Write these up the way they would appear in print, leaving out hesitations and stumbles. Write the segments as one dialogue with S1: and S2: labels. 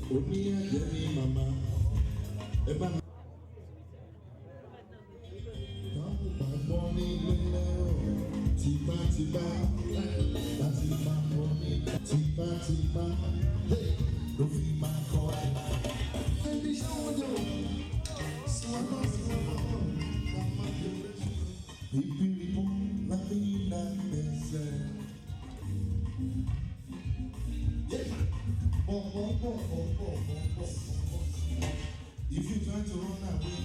S1: Onia Jenny Mama. Eba. Morning, tiba tiba, tiba morning, tiba tiba. Hey, don't feel my call. Baby, show me. Swallow, swallow. People, nothing that they say. Yeah. If you try to run away,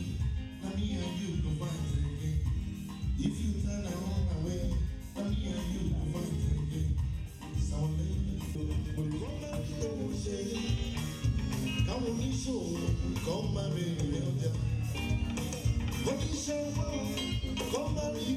S1: now me and you go find again. If you turn around away, now me and you go find again. Sound like come on, show, come my baby, come my baby.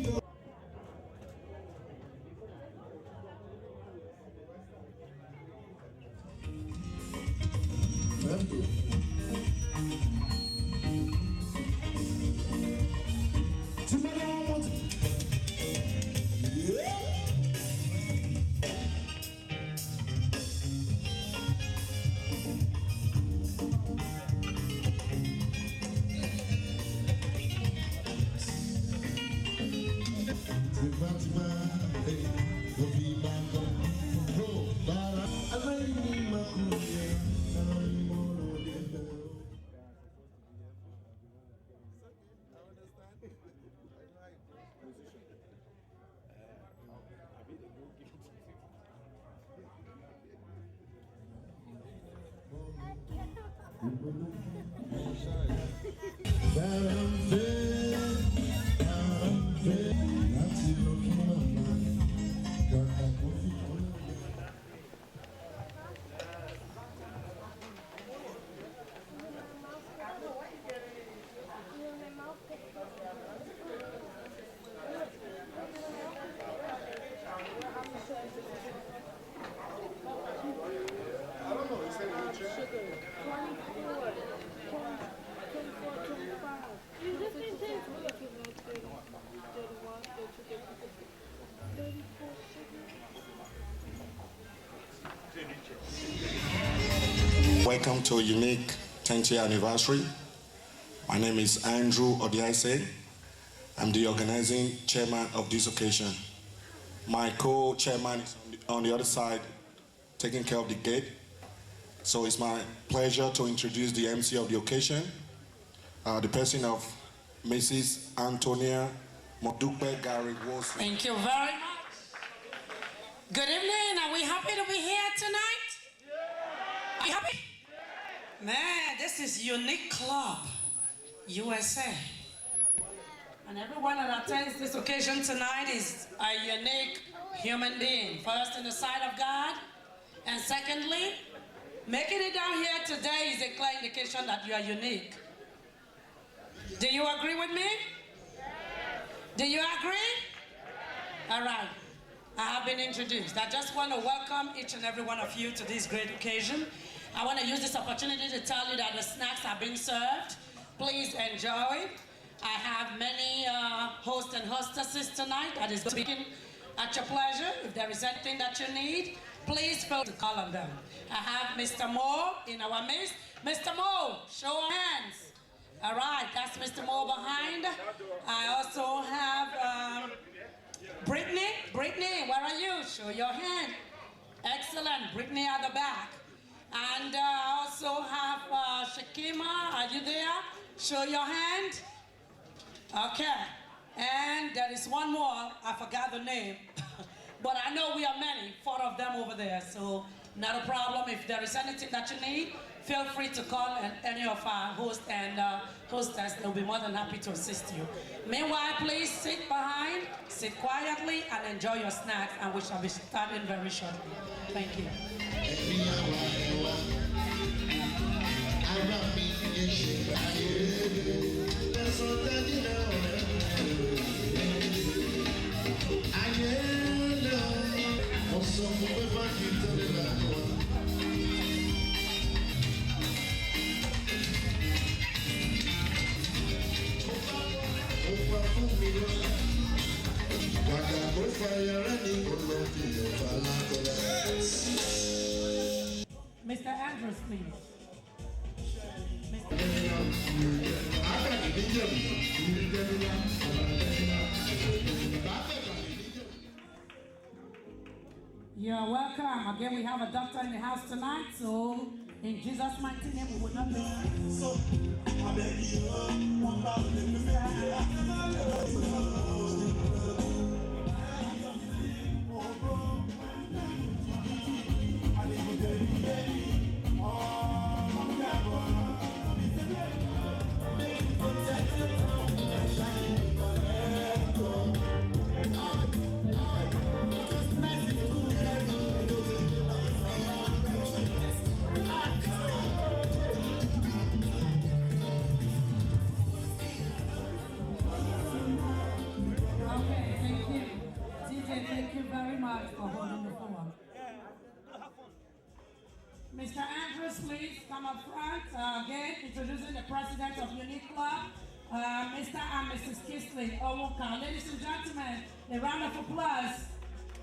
S2: Welcome to a unique 10th year anniversary. My name is Andrew Odiaise. I'm the organizing chairman of this occasion. My co-chairman is on the other side, taking care of the gate. So it's my pleasure to introduce the MC of the occasion, the person of Mrs. Antonia Modupe Gary Wilson.
S3: Thank you very much. Good evening. Are we happy to be here tonight? Are you happy? Man, this is Unique Club, USA. And everyone that attends this occasion tonight is a unique human being. First, in the sight of God. And secondly, making it down here today is a clear indication that you are unique. Do you agree with me? Do you agree? All right. I have been introduced. I just want to welcome each and every one of you to this great occasion. I want to use this opportunity to tell you that the snacks are being served. Please enjoy. I have many hosts and hostesses tonight that is speaking at your pleasure. If there is anything that you need, please feel to call on them. I have Mr. Moore in our midst. Mr. Moore, show of hands. All right, that's Mr. Moore behind. I also have Brittany. Brittany, where are you? Show your hand. Excellent. Brittany at the back. And I also have Shakima. Are you there? Show your hand. Okay. And there is one more. I forgot the name. But I know we are many. 4 of them over there. So not a problem. If there is anything that you need, feel free to call any of our hosts and hostess. They'll be more than happy to assist you. Meanwhile, please sit behind, sit quietly, and enjoy your snacks. And we shall be starting very shortly. Thank you. Mr. Andrews, please. You're welcome. Again, we have a doctor in the house tonight, so in Jesus' mighty name, we will not be. So, I beg you, Mr. Andrews, please come up front. Again, introducing the president of Unique Club, Mr. and Mrs. Kisling Owuka. Ladies and gentlemen, a round of applause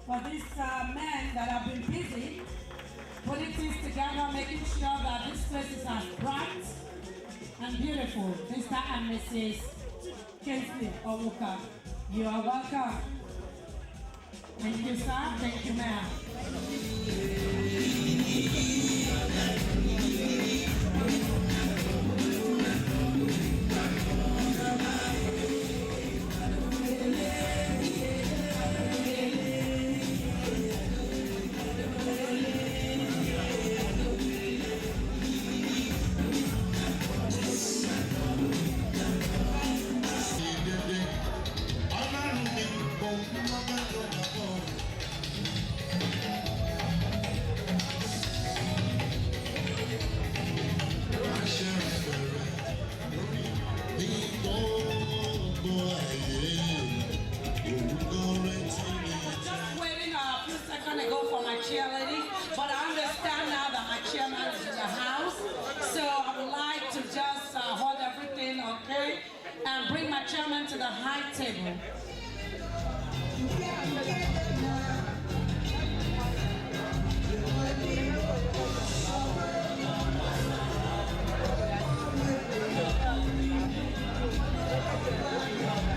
S3: for these men that have been busy putting things together, making sure that this place is as bright and beautiful. Mr. and Mrs. Kisling Owuka, you are welcome. Thank you, sir. Thank you, ma'am. But I understand now that my chairman is in the house, so I would like to just hold everything, okay, and bring my chairman to the high table.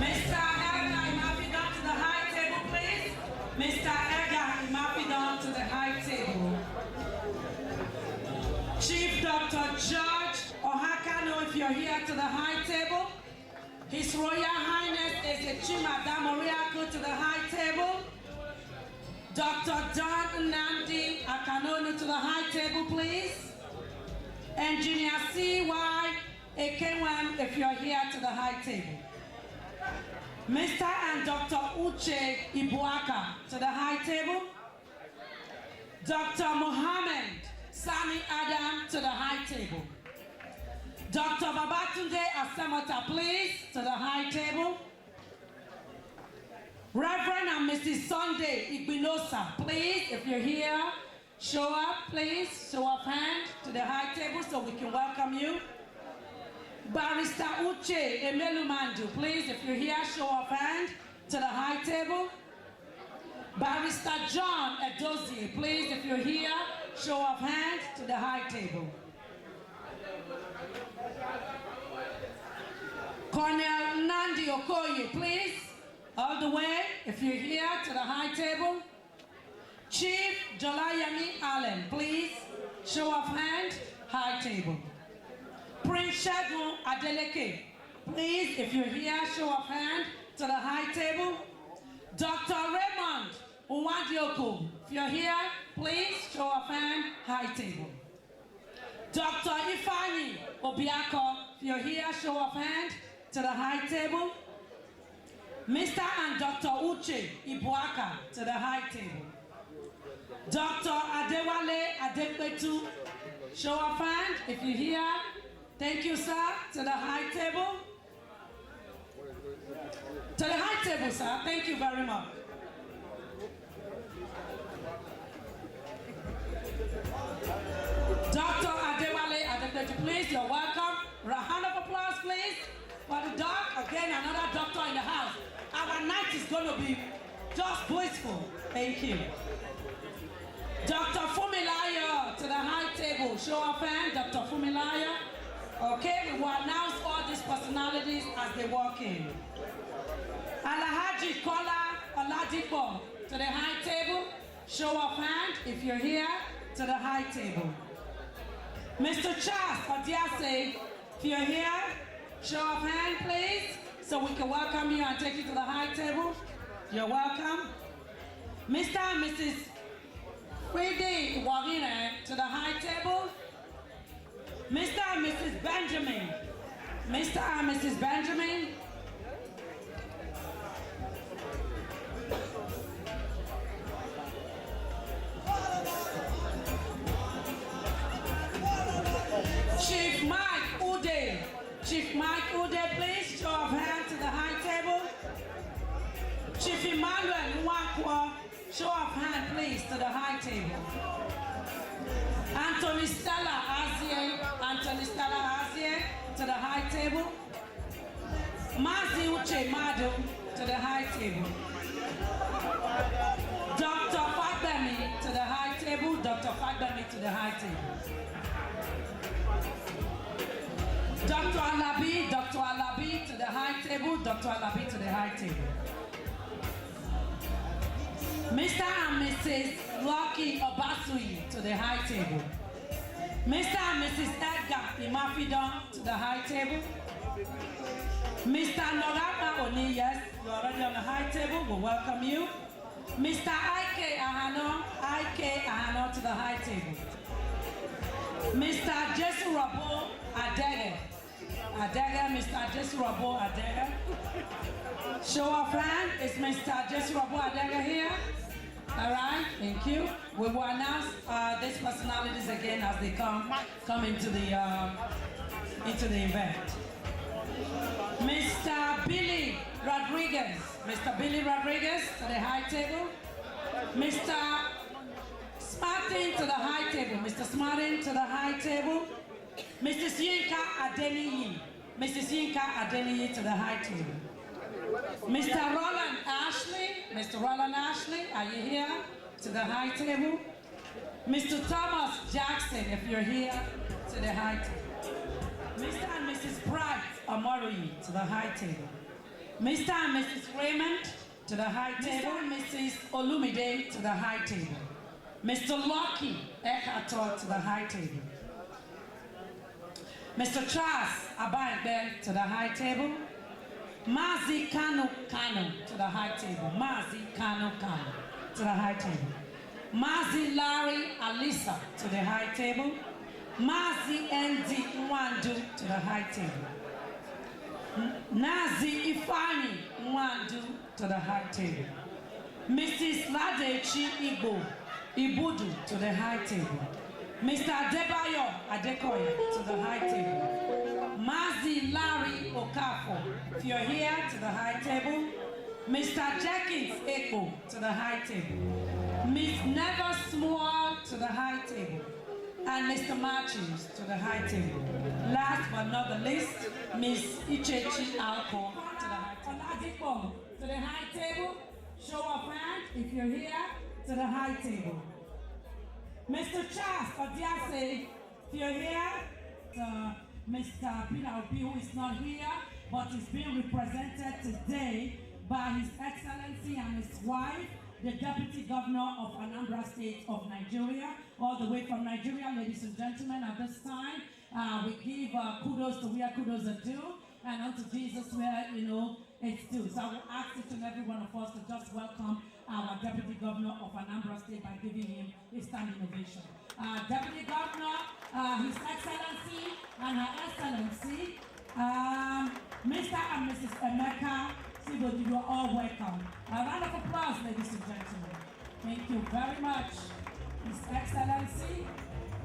S3: Mr. Edgar, you might be down to the high table, please. Mr. Edgar, you might be down to the high table. Chief Dr. George Ohakano, if you're here to the high table. His Royal Highness is the Chimadam Oriako to the high table. Dr. Don Nnamdi Akanonu to the high table, please. Engineer C.Y. Ekenwan, if you're here to the high table. Mr. and Dr. Uche Ibuaka to the high table. Dr. Mohammed Sani Adam to the high table. Dr. Babatunde Asamota, please, to the high table. Reverend and Mrs. Sunday Igbinosa, please, if you're here, show up, please. Show up hand to the high table so we can welcome you. Barrister Uche Emelumandu, please, if you're here, show up hand to the high table. Barrister John Edozie, please, if you're here, show up hand to the high table. Colonel Nandi Okoye, please, all the way, if you're here, to the high table. Chief Jolayami Allen, please, show of hand, high table. Prince Shagun Adeleke, please, if you're here, show of hand, to the high table. Dr. Raymond Uwadioko, if you're here, please, show of hand, high table. Dr. Ifani Obiako, if you're here, show of hand, to the high table. Mr. and Dr. Uche Ibuaka to the high table. Dr. Adewale Adepetu, show of hand if you're here. Thank you, sir, to the high table. To the high table, sir. Thank you very much. Dr. Adewale Adepetu, please, you're welcome. A round of applause, please. For the doc, again, another doctor in the house. Our night is going to be just blissful. Thank you. Dr. Fumilayo to the high table. Show of hand, Dr. Fumilayo. Okay, we will announce all these personalities as they walk in. Alhaji Kola Oladipo to the high table. Show of hand if you're here to the high table. Mr. Charles Odiase, if you're here, show of hand please, so we can welcome you and take you to the high table. You're welcome. Mr. and Mrs. Fridi Warine to the high table. Mr. and Mrs. Benjamin. Mr. and Mrs. Benjamin. Chief Mike Ude. Chief Mike Ude, please, show of hand to the high table. Chief Emmanuel Nwakwa, show of hand, please, to the high table. Anthony Stella Azie, to the high table. Mazi Uche Madu, to the high table. Dr. Fagbemi, to the high table. Dr. Fagbemi, to the high table. Dr. Alabi to the high table. Dr. Alabi to the high table. Mr. and Mrs. Lucky Obasui to the high table. Mr. and Mrs. Edgar Imafidon to the high table. Mr. Noraka Oni, yes, you're already on the high table, we'll welcome you. Mr. Ike Ahano to the high table. Mr. Jesu Rabo Adege, Mr. Jesu Rabo Adege. Show of hand, is Mr. Jesu Rabo Adege here? All right, thank you. We will announce these personalities again as they come into the event. Mr. Billy Rodriguez to the high table. Mr. Smartin to the high table. Mr. Smartin to the high table. Mrs. Yinka Adeniyi to the high table. Mr. Roland Ashley, are you here? To the high table. Mr. Thomas Jackson, if you're here, to the high table. Mr. and Mrs. Bright Amorui, to the high table. Mr. and Mrs. Raymond, to the high table. Mr. and Mrs. Olumide, to the high table. Mr. Lucky Ekato, to the high table. Mr. Charles Abaybe, to the high table. Mazi Kano to the high table. Mazi Kano to the high table. Mazi Larry Alisa to the high table. Mazi Ndi Nwandu to the high table. Nazi Ifani Nwandu to the high table. Mrs. Ladechi Ibudu to the high table. Mr. Adebayo Adekoya to the high table. Mazi Larry Okafo, if you're here, to the high table. Mr. Jenkins Eko to the high table. Miss Never Small to the high table. And Mr. Matthews to the high table. Last but not the least, Miss Ichechi Alko to the high table. Oladipo to the high table. Show of hand if you're here, to the high table. Mr. Charles Odiase, if you're here, Mr. Peter Obi, who is not here, but is being represented today by His Excellency and his wife, the Deputy Governor of Anambra State of Nigeria, all the way from Nigeria, ladies and gentlemen. At this time, we give kudos to where kudos are due, and unto Jesus where, it's due. So I will ask each and every one of us to just welcome our Deputy Governor of Anambra State by giving him a standing ovation. Deputy Governor, His Excellency and Her Excellency, Mr. and Mrs. Emeka, you are all welcome. A round of applause, ladies and gentlemen. Thank you very much. His Excellency,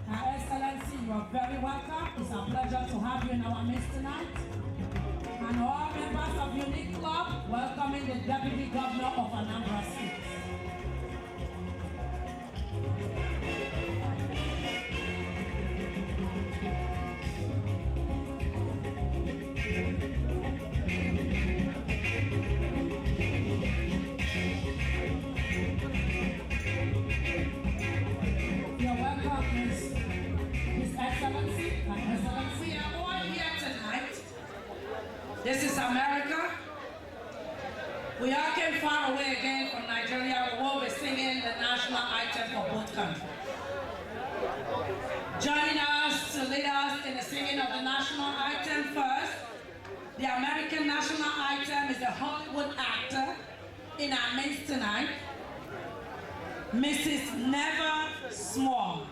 S3: Her Excellency, you are very welcome. It's a pleasure to have you in our midst tonight. And all members of Unique Club, welcoming the Deputy Governor of Anambra State. You're welcome, His Excellency and Excellency. We are all here tonight This is America. We all came far away again from Nigeria. We will be singing the national anthem for both countries. Joining us to lead us in the singing of the national anthem first, the American national anthem is a Hollywood actor in our midst tonight, Mrs. Never Small.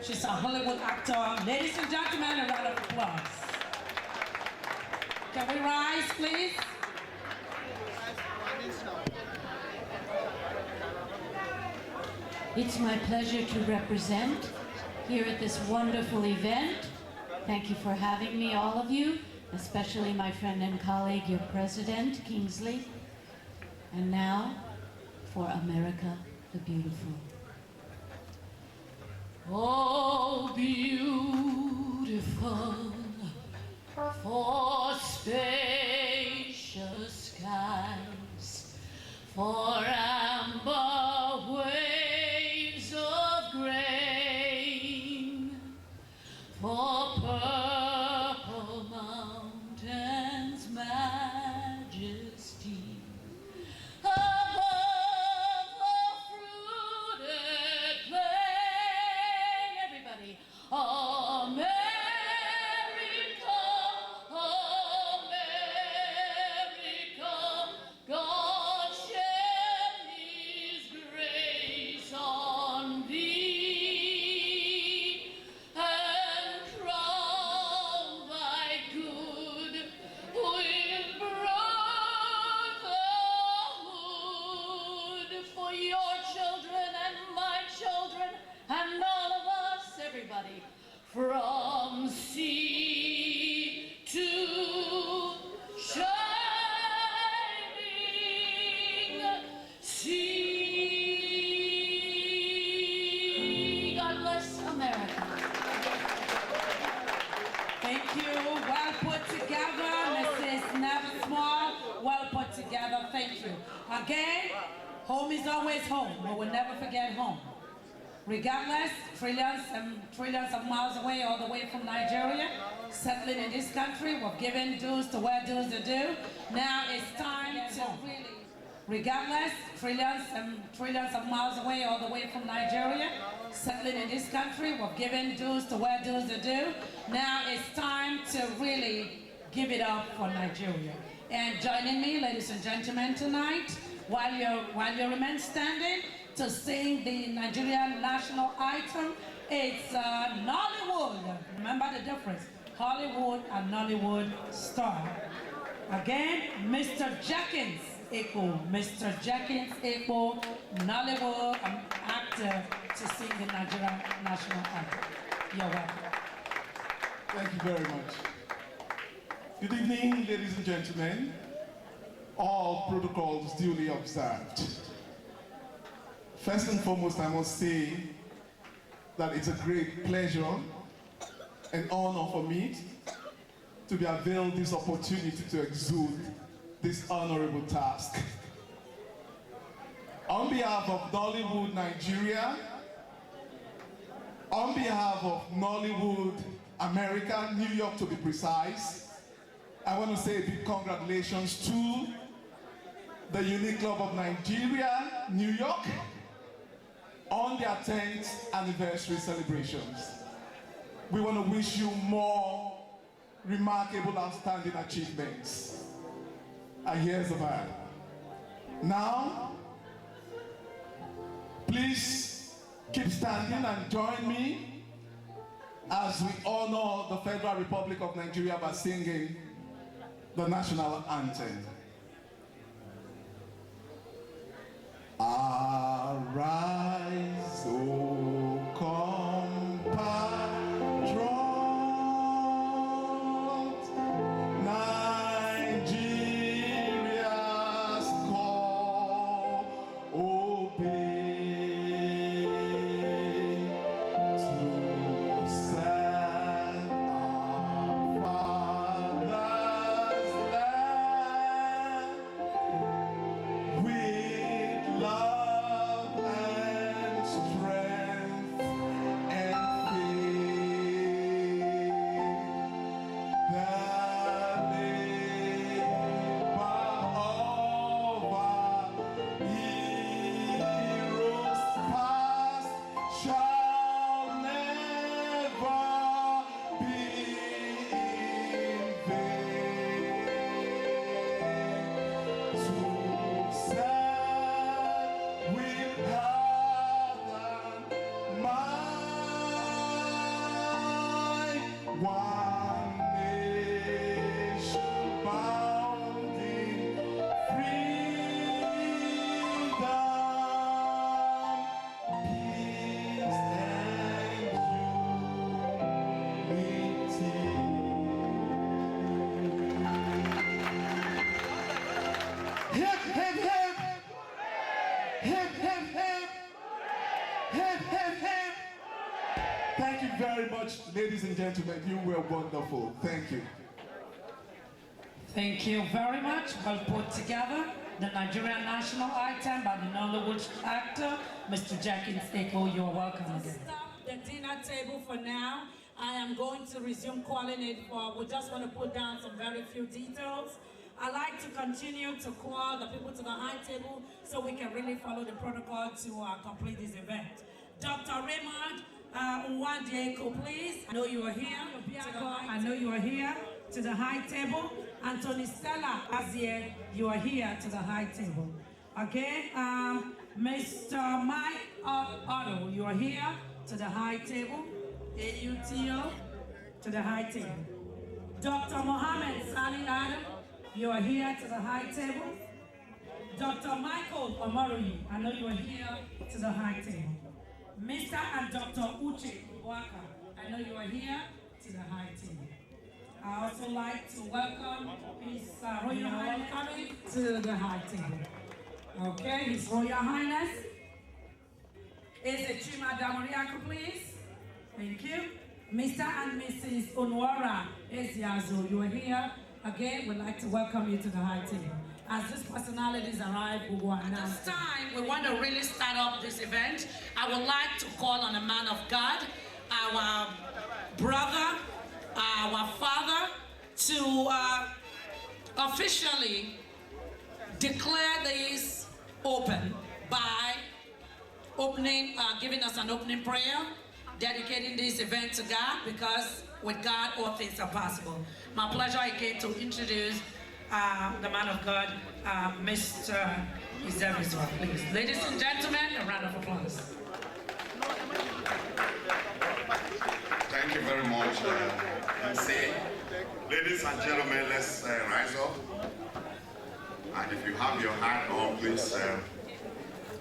S3: She's a Hollywood actor. Ladies and gentlemen, a round of applause. Can we rise, please?
S4: It's my pleasure to represent here at this wonderful event. Thank you for having me, all of you, especially my friend and colleague, your president, Kingsley. And now, for America the Beautiful. Oh, beautiful for spacious skies, for amber waves of grain, for purple mountains' majesty, above the fruited plain. Everybody, America, America, God shed His grace on thee, and crown thy good with brotherhood for your children and my children and all of us, everybody, from sea to shining sea. God bless America.
S3: Thank you. Well put together, Mrs. Never Small. Well put together. Thank you. Again, home is always home, but we'll never forget home. Regardless, trillions and trillions of miles away, all the way from Nigeria, settling in this country, we've given dues to where dues are due. Now it's time to really, regardless, trillions and trillions of miles away, all the way from Nigeria, settling in this country, we've given dues to where dues are due. Now it's time to really give it up for Nigeria. And joining me, ladies and gentlemen, tonight, while you remain standing, to sing the Nigerian national anthem, it's Nollywood. Remember the difference, Hollywood and Nollywood star. Again, Mr. Jenkins Eko, Mr. Jenkins Eko, Nollywood actor, to sing the Nigerian national anthem. You're welcome.
S1: Thank you very much. Good evening, ladies and gentlemen. All protocols duly observed. First and foremost, I must say that it's a great pleasure and honor for me to be availed this opportunity to exude this honorable task. On behalf of Nollywood Nigeria, on behalf of Nollywood America, New York to be precise, I want to say a big congratulations to the Unique Club of Nigeria, New York, on their 10th anniversary celebrations. We want to wish you more remarkable, outstanding achievements. And here's the vibe. Now, please keep standing and join me as we honor the Federal Republic of Nigeria by singing the national anthem. Arise, O compatriot, Nigeria's call, obey to serve our father's land with love and strength. one nation bound in freedom, peace and unity. Hip, hip, hip! Hip, hip, hip! Hip, hip, hip! Thank you very much, ladies and gentlemen. You were wonderful. Thank you.
S3: Thank you very much. Well put together. The Nigerian national item by the Nollywood actor, Mr. Jenkins Eko. You are welcome again.
S5: Stop the dinner table for now. I am going to resume calling it for, we just want to put down some very few details. I like to continue to call the people to the high table so we can really follow the protocol to complete this event. Dr. Raymond Nwadieko, please. I know you are here. I know you are here to the high table. Anthony Stella Azie, you are here to the high table. Okay, Mr. Mike Otto, you are here to the high table. AUTO to the high table. Dr. Mohammed Sani Adam, you are here to the high table. Dr. Michael Omaroyi, I know you are here to the high table. Mr. and Dr. Uche Waka, I know you are here to the high table. I also like to welcome His Royal Highness to the high table. Okay, His Royal Highness is a Chima Damoriako, please. Thank you. Mr. and Mrs. Onwara Eziazo, you are here. Again, we'd like to welcome you to the high table. As these personalities arrive, we will announce. At this time, we want to really start up this event. I would like to call on a man of God, our brother, our father, to officially declare this open by opening, giving us an opening prayer, dedicating this event to God, because with God all things are possible. My pleasure again to introduce the man of God, Mr. Izeriswa, please. Ladies and gentlemen, a round of applause.
S6: Thank you very much, MC. Ladies and gentlemen, let's rise up. And if you have your hat on, please,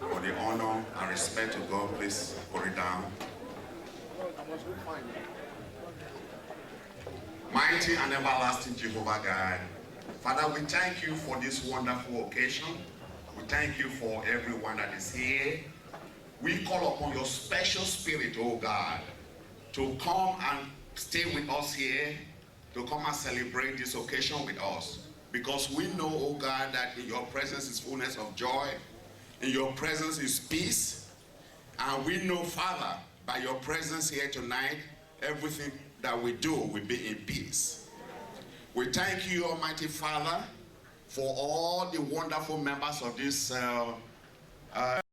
S6: for the honor and respect to God, please put it down. Mighty and everlasting Jehovah God, Father, we thank you for this wonderful occasion. We thank you for everyone that is here. We call upon your special spirit, oh God, to come and stay with us here, to come and celebrate this occasion with us. Because we know, oh God, that in your presence is fullness of joy, in your presence is peace, and we know, Father, by your presence here tonight, everything that we do will be in peace. We thank you, Almighty Father, for all the wonderful members of this